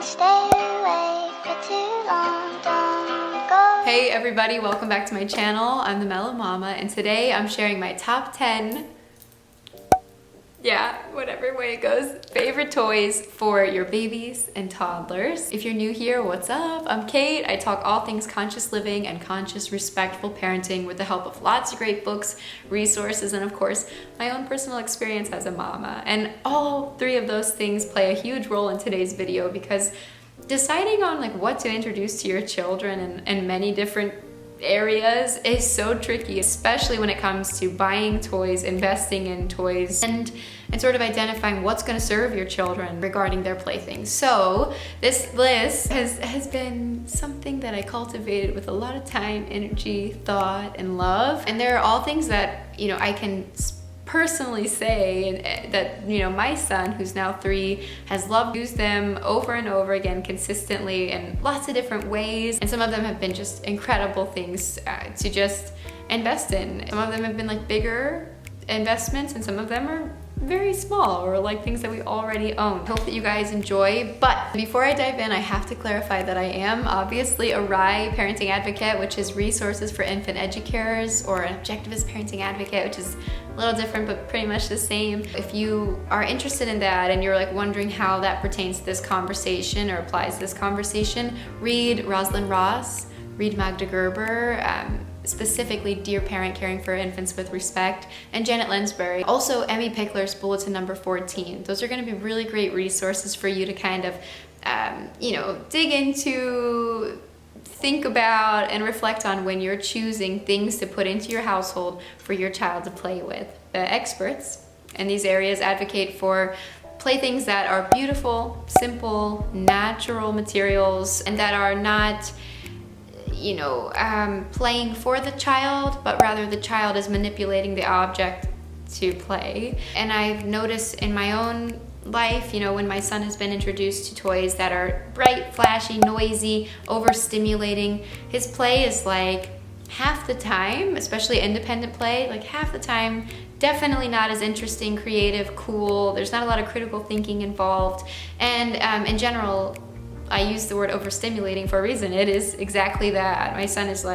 stay awake for too long, don't go. Hey everybody, welcome back to my channel. I'm the Mellow Mama, and today I'm sharing my top 10, whatever way it goes, favorite toys for your babies and toddlers. If you're new here, what's up? I'm Kate. I talk all things conscious living and conscious, respectful parenting with the help of lots of great books, resources, and of course, my own personal experience as a mama. And all three of those things play a huge role in today's video because deciding on what to introduce to your children in many different areas is so tricky, especially when it comes to buying toys, investing in toys, and sort of identifying what's going to serve your children regarding their playthings. So this list has been something that I cultivated with a lot of time, energy, thought, and love. And they're all things that, I can personally say that, my son, who's now 3, has loved to use them over and over again consistently in lots of different ways. And some of them have been just incredible things to just invest in. Some of them have been bigger investments, and some of them are very small or things that we already own. Hope that you guys enjoy. But before I dive in, I have to clarify that I am obviously a RIE parenting advocate, which is resources for infant educators, or an objectivist parenting advocate, which is a little different but pretty much the same. If you are interested in that and you're wondering how that pertains to this conversation or applies to this conversation, read Roslyn, read Magda Gerber, specifically Dear Parent Caring for Infants with Respect, and Janet Lensbury. Also Emmi Pikler's Bulletin number 14. Those are going to be really great resources for you to kind of, dig into, think about, and reflect on when you're choosing things to put into your household for your child to play with. The experts in these areas advocate for playthings that are beautiful, simple, natural materials, and that are not playing for the child, but rather the child is manipulating the object to play. And I've noticed in my own life, when my son has been introduced to toys that are bright, flashy, noisy, overstimulating, his play is half the time, especially independent play, half the time definitely not as interesting, creative, cool. There's not a lot of critical thinking involved. And in general, I use the word overstimulating for a reason. It is exactly that. My son is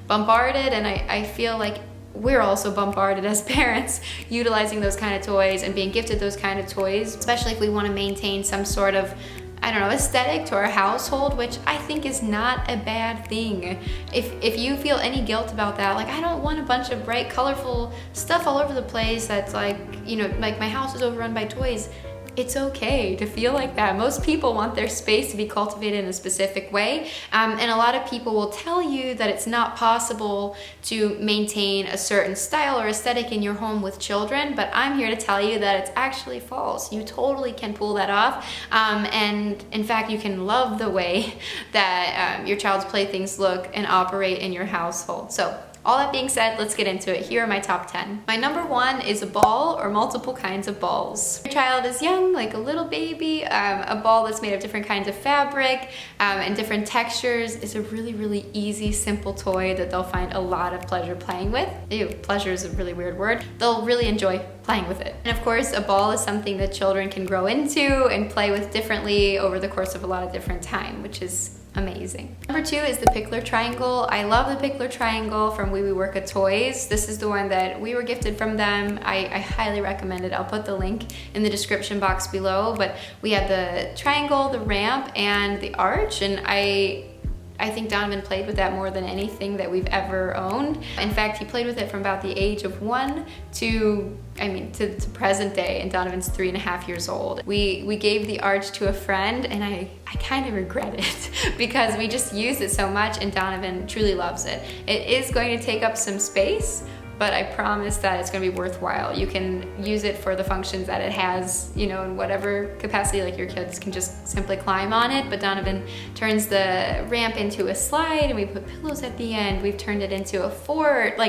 bombarded, and I feel like we're also bombarded as parents utilizing those kind of toys and being gifted those kind of toys, especially if we want to maintain some sort of, aesthetic to our household, which I think is not a bad thing. If you feel any guilt about that, I don't want a bunch of bright, colorful stuff all over the place that's my house is overrun by toys. It's okay to feel like that. Most people want their space to be cultivated in a specific way, and a lot of people will tell you that it's not possible to maintain a certain style or aesthetic in your home with children, but I'm here to tell you that it's actually false. You totally can pull that off, and in fact, you can love the way that your child's playthings look and operate in your household. So all that being said, let's get into it. Here are my top 10. My number 1 is a ball or multiple kinds of balls. Your child is young, a little baby, a ball that's made of different kinds of fabric and different textures is a really, really easy, simple toy that they'll find a lot of pleasure playing with. Ew, pleasure is a really weird word. They'll really enjoy playing with it. And of course, a ball is something that children can grow into and play with differently over the course of a lot of different time, which is amazing. Number 2 is the Pikler triangle. I love the Pikler triangle from We Work at Toys. This is the one that we were gifted from them. I highly recommend it. I'll put the link in the description box below, but we have the triangle, the ramp, and the arch, and I think Donovan played with that more than anything that we've ever owned. In fact, he played with it from about the age of 1 to present day, and Donovan's 3.5 years old. We gave the arch to a friend, and I kind of regret it because we just used it so much, and Donovan truly loves it. It is going to take up some space, but I promise that it's going to be worthwhile. You can use it for the functions that it has, in whatever capacity. Your kids can just simply climb on it, but Donovan turns the ramp into a slide, and we put pillows at the end. We've turned it into a fort.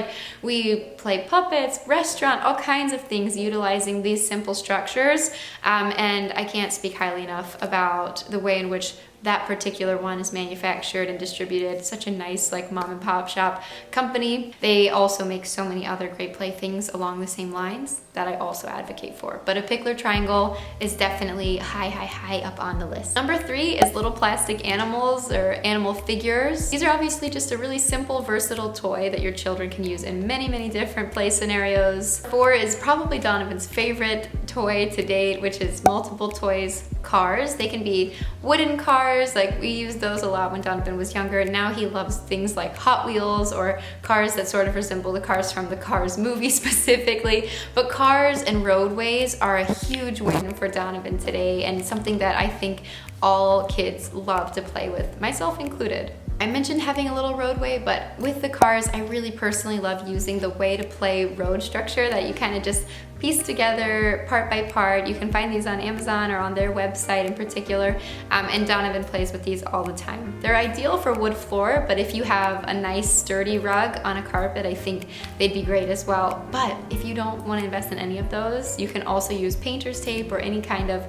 We play puppets, restaurant, all kinds of things utilizing these simple structures. And I can't speak highly enough about the way in which that particular one is manufactured and distributed. Such a nice mom and pop shop company. They also make so many many other great playthings along the same lines that I also advocate for. But a Pikler triangle is definitely high up on the list. Number 3 is little plastic animals or animal figures. These are obviously just a really simple, versatile toy that your children can use in many different play scenarios. 4 is probably Donovan's favorite toy to date, which is multiple toys, cars. They can be wooden cars, like we used those a lot when Donovan was younger, and now he loves things like Hot Wheels or cars that sort of resemble the cars from the Cars movie specifically. But cars and roadways are a huge win for Donovan today, and something that I think all kids love to play with, myself included. I mentioned having a little roadway, but with the cars, I really personally love using the way to play road structure that you kind of just piece together part by part. You can find these on Amazon or on their website in particular, and Donovan plays with these all the time. They're ideal for wood floor, but if you have a nice sturdy rug on a carpet, I think they'd be great as well. But if you don't want to invest in any of those, you can also use painter's tape or any kind of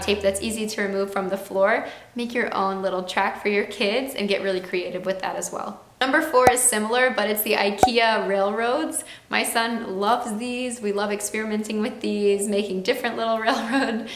tape that's easy to remove from the floor. Make your own little track for your kids and get really creative with that as well. Number 4 is similar, but it's the IKEA railroads. My son loves these. We love experimenting with these, making different little railroad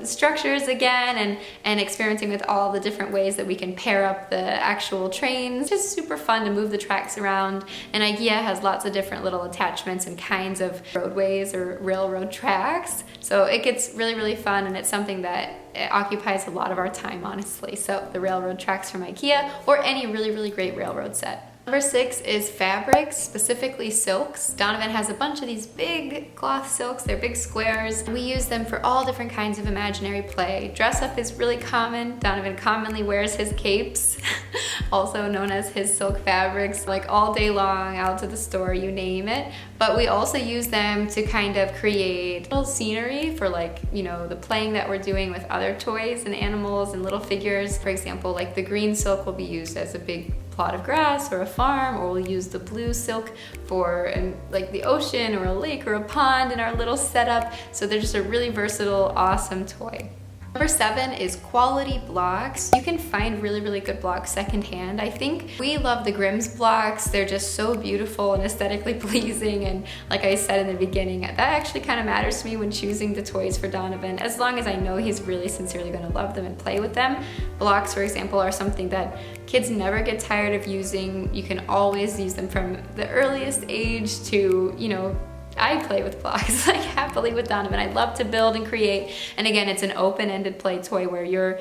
structures again, and experimenting with all the different ways that we can pair up the actual trains. It's just super fun to move the tracks around, and IKEA has lots of different little attachments and kinds of roadways or railroad tracks. So it gets really fun, and it's something that it occupies a lot of our time, honestly. So the railroad tracks from IKEA, or any really great railroad set. Number 6 is fabrics, specifically silks. Donovan has a bunch of these big cloth silks. They're big squares. We use them for all different kinds of imaginary play. Dress up is really common. Donovan commonly wears his capes, also known as his silk fabrics, like all day long, out to the store, you name it. But we also use them to kind of create little scenery for, like, you know, the playing that we're doing with other toys and animals and little figures. For example, like the green silk will be used as a big plot of grass or a farm, or we'll use the blue silk for like the ocean or a lake or a pond in our little setup. So they're just a really versatile, awesome toy. Number 7 is quality blocks. You can find really good blocks secondhand. I think we love the Grimm's blocks. They're just so beautiful and aesthetically pleasing, and like I said in the beginning, that actually kind of matters to me when choosing the toys for Donovan, as long as I know he's really sincerely going to love them and play with them. Blocks, for example, are something that kids never get tired of using. You can always use them from the earliest age to, you know, I play with blocks like happily with Donovan. I love to build and create, and again, it's an open-ended play toy where your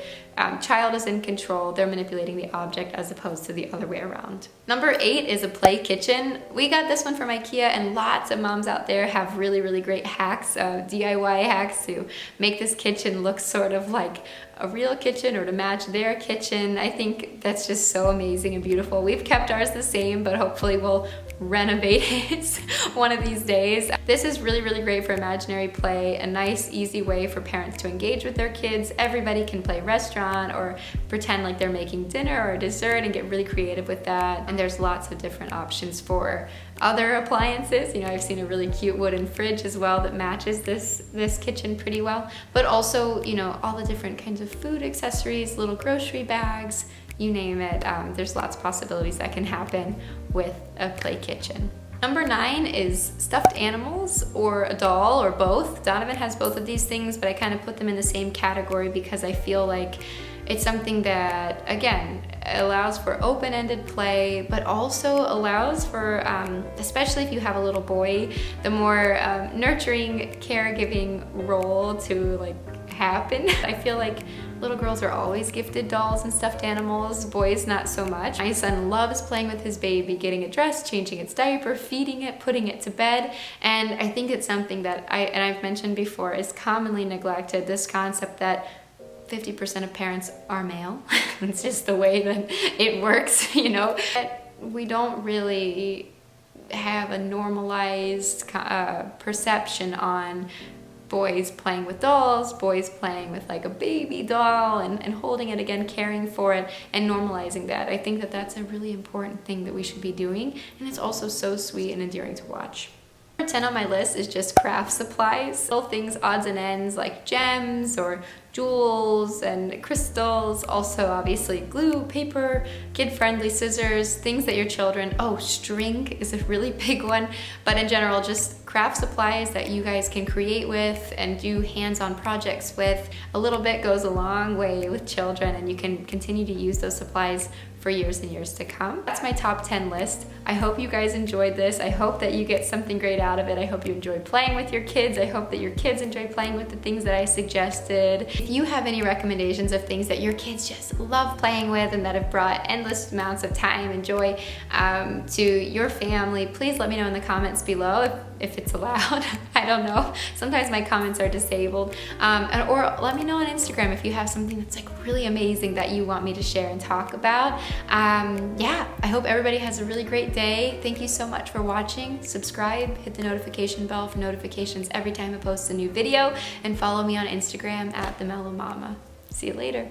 child is in control. They're manipulating the object as opposed to the other way around. Number 8 is a play kitchen. We got this one from IKEA, and lots of moms out there have really great hacks, DIY hacks to make this kitchen look sort of like a real kitchen or to match their kitchen. I think that's just so amazing and beautiful. We've kept ours the same, but hopefully we'll renovate it one of these days. This is really great for imaginary play, a nice easy way for parents to engage with their kids. Everybody can play restaurant or pretend like they're making dinner or dessert and get really creative with that. And there's lots of different options for other appliances. You know, I've seen a really cute wooden fridge as well that matches this kitchen pretty well. But also, you know, all the different kinds of food accessories, little grocery bags, you name it. There's lots of possibilities that can happen with a play kitchen. Number 9 is stuffed animals or a doll or both. Donovan has both of these things, but I kind of put them in the same category because I feel like it's something that, again, allows for open-ended play, but also allows for, especially if you have a little boy, the more nurturing, caregiving role to like happen. I feel like little girls are always gifted dolls and stuffed animals, boys not so much. My son loves playing with his baby, getting it dressed, changing its diaper, feeding it, putting it to bed, and I think it's something that I've mentioned before is commonly neglected, this concept that 50% of parents are male. It's just the way that it works, you know. We don't really have a normalized perception on boys playing with dolls, boys playing with like a baby doll and holding it again, caring for it and normalizing that. I think that that's a really important thing that we should be doing, and it's also so sweet and endearing to watch. Number 10 on my list is just craft supplies. Little things, odds and ends, like gems or jewels and crystals, also obviously glue, paper, kid-friendly scissors, things that your children, string is a really big one, but in general, just craft supplies that you guys can create with and do hands-on projects with. A little bit goes a long way with children, and you can continue to use those supplies for years and years to come. That's my top 10 list. I hope you guys enjoyed this. I hope that you get something great out of it. I hope you enjoy playing with your kids. I hope that your kids enjoy playing with the things that I suggested. If you have any recommendations of things that your kids just love playing with and that have brought endless amounts of time and joy to your family, please let me know in the comments below if it's allowed. I don't know. Sometimes my comments are disabled. Or let me know on Instagram if you have something that's like really amazing that you want me to share and talk about. Yeah, I hope everybody has a really great day. Thank you so much for watching. Subscribe, hit the notification bell for notifications every time I post a new video, and follow me on Instagram @TheMellowMama. See you later.